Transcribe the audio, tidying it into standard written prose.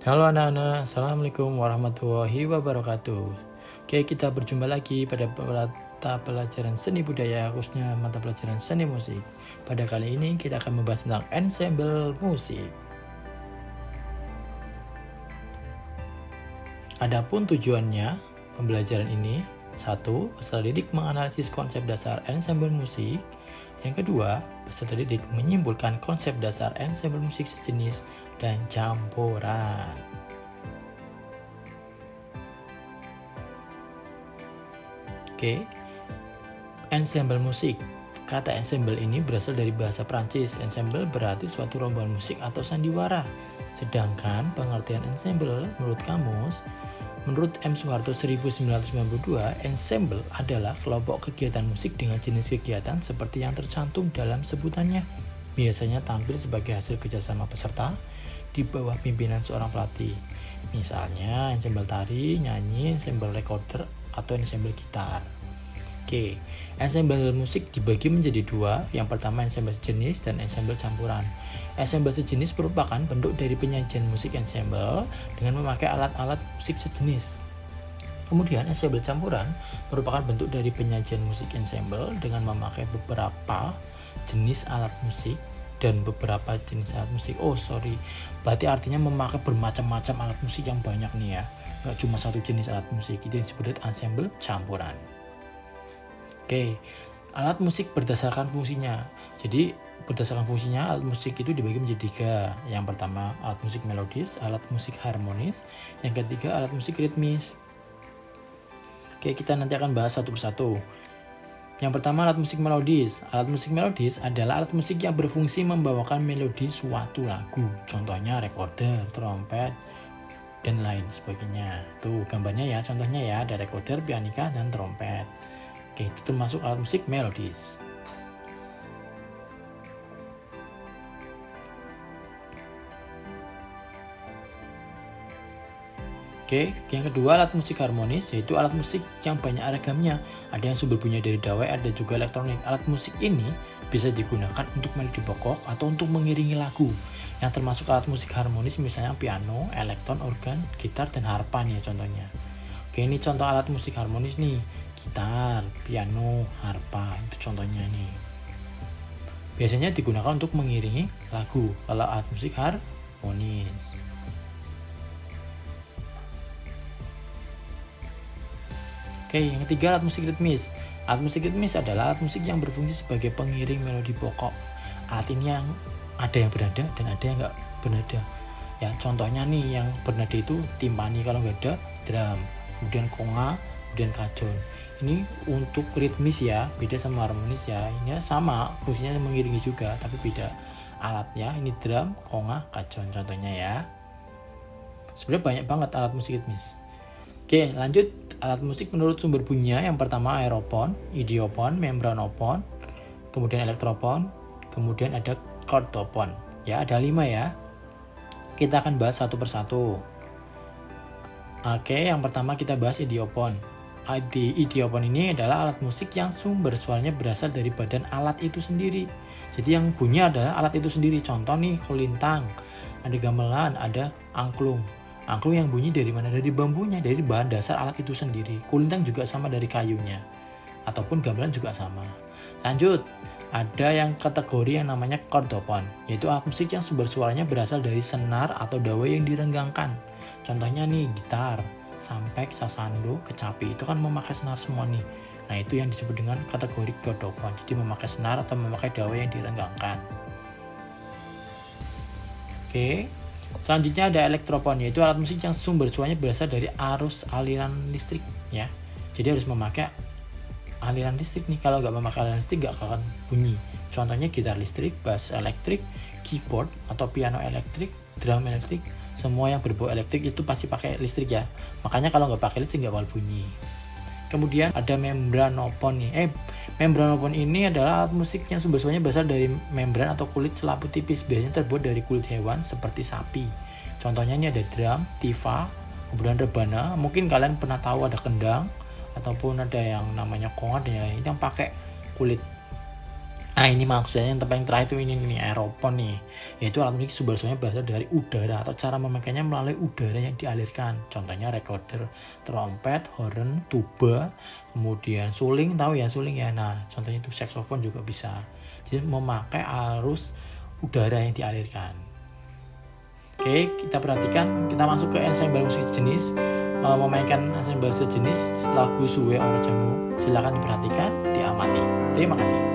Halo anak-anak, Assalamualaikum warahmatullahi wabarakatuh. Oke, kita berjumpa lagi pada mata pelajaran seni budaya, khususnya mata pelajaran seni musik. Pada kali ini kita akan membahas tentang ensemble musik. Adapun tujuannya pembelajaran ini, 1. Peserta didik menganalisis konsep dasar ensemble musik. Yang kedua, peserta didik menyimpulkan konsep dasar ensemble musik sejenis dan campuran. Oke, ensemble musik. Kata ensemble ini berasal dari bahasa Prancis. Ensemble berarti suatu rombongan musik atau sandiwara. Sedangkan pengertian ensemble menurut kamus, menurut M. Soeharto 1992, ensemble adalah kelompok kegiatan musik dengan jenis kegiatan seperti yang tercantum dalam sebutannya. Biasanya tampil sebagai hasil kerjasama peserta di bawah pimpinan seorang pelatih. Misalnya ensemble tari, nyanyi, ensemble recorder, atau ensemble gitar. Oke, ensemble musik dibagi menjadi dua. Yang pertama ensemble sejenis dan ensemble campuran. Ensemble sejenis merupakan bentuk dari penyajian musik ensemble dengan memakai alat-alat musik sejenis. Kemudian ensemble campuran merupakan bentuk dari penyajian musik ensemble dengan memakai beberapa jenis alat musik dan beberapa jenis alat musik. Berarti artinya memakai bermacam-macam alat musik yang banyak nih ya. Gak cuma satu jenis alat musik, itu disebut ensemble campuran. Oke, alat musik berdasarkan fungsinya. Jadi berdasarkan fungsinya alat musik itu dibagi menjadi 3. Yang pertama alat musik melodis, alat musik harmonis, yang ketiga alat musik ritmis. Oke, kita nanti akan bahas satu persatu. Yang pertama alat musik melodis. Alat musik melodis adalah alat musik yang berfungsi membawakan melodi suatu lagu. Contohnya recorder, trompet, dan lain sebagainya. Tuh gambarnya ya, contohnya ya, ada recorder, pianika, dan trompet. Oke, itu termasuk alat musik melodis. Oke, yang kedua alat musik harmonis, yaitu alat musik yang banyak ragamnya. Ada yang sumber bunyi dari dawai, ada juga elektronik. Alat musik ini bisa digunakan untuk melodi pokok atau untuk mengiringi lagu. Yang termasuk alat musik harmonis misalnya piano, elektron, organ, gitar, dan harpa nih ya contohnya. Oke, ini contoh alat musik harmonis nih. Gitar, piano, harpa, itu contohnya nih. Biasanya digunakan untuk mengiringi lagu kalau alat musik harmonis. Oke, yang ketiga alat musik ritmis. Alat musik ritmis adalah alat musik yang berfungsi sebagai pengiring melodi pokok. Alat ini yang ada yang bernada dan ada yang nggak bernada. Ya, contohnya nih yang bernada itu timpani, kalau nggak ada drum, kemudian konga, kemudian kajon. Ini untuk ritmis ya, beda sama harmonis ya. Ini sama, fungsinya mengiringi juga, tapi beda alatnya. Ini drum, konga, kajon contohnya ya. Sebenarnya banyak banget alat musik ritmis. Oke, lanjut. Alat musik menurut sumber bunyinya yang pertama aeropon, idiopon, membranopon, kemudian elektropon, kemudian ada chordopon. Ya, ada 5 ya. Kita akan bahas satu persatu. Oke, yang pertama kita bahas idiopon. Idiopon ini adalah alat musik yang sumber suaranya berasal dari badan alat itu sendiri. Jadi yang bunyi adalah alat itu sendiri. Contoh nih, kulintang, ada gamelan, ada angklung. Angklung yang bunyi dari mana? Dari bambunya, dari bahan dasar alat itu sendiri. Kulintang juga sama dari kayunya, ataupun gamelan juga sama. Lanjut, ada yang kategori yang namanya chordopon, yaitu alat musik yang sumber suaranya berasal dari senar atau dawai yang direnggangkan. Contohnya nih, gitar, sampek, sasando, kecapi, itu kan memakai senar semua nih. Nah, itu yang disebut dengan kategori chordopon, jadi memakai senar atau memakai dawai yang direnggangkan. Oke. Selanjutnya ada elektropon, yaitu alat musik yang sumber suaranya berasal dari arus aliran listrik ya. Jadi harus memakai aliran listrik nih. Kalau nggak memakai aliran listrik nggak akan bunyi. Contohnya gitar listrik, bass elektrik, keyboard atau piano elektrik, drum elektrik, semua yang berbau elektrik itu pasti pakai listrik ya. Makanya kalau nggak pakai listrik nggak bakal bunyi. Kemudian ada membranopon nih. Membranopon ini adalah alat musik yang sumber suaranya berasal dari membran atau kulit selaput tipis, biasanya terbuat dari kulit hewan seperti sapi. Contohnya ini ada drum, tifa, kemudian rebana. Mungkin kalian pernah tahu ada kendang, ataupun ada yang namanya konga dan yang lain yang pakai kulit Nah ini maksudnya yang paling terakhir itu ini aeropon nih, yaitu alat musik sumber suaranya berasal dari udara atau cara memakainya melalui udara yang dialirkan. Contohnya recorder, trompet, horn, tuba, kemudian suling, tahu ya suling ya. Nah contohnya itu saksofon juga bisa. Jadi memakai arus udara yang dialirkan. Oke, kita perhatikan, kita masuk ke ensemble musik jenis. Memainkan ensemble sejenis lagu Suwe Ora Jamu. Silakan diperhatikan, diamati. Terima kasih.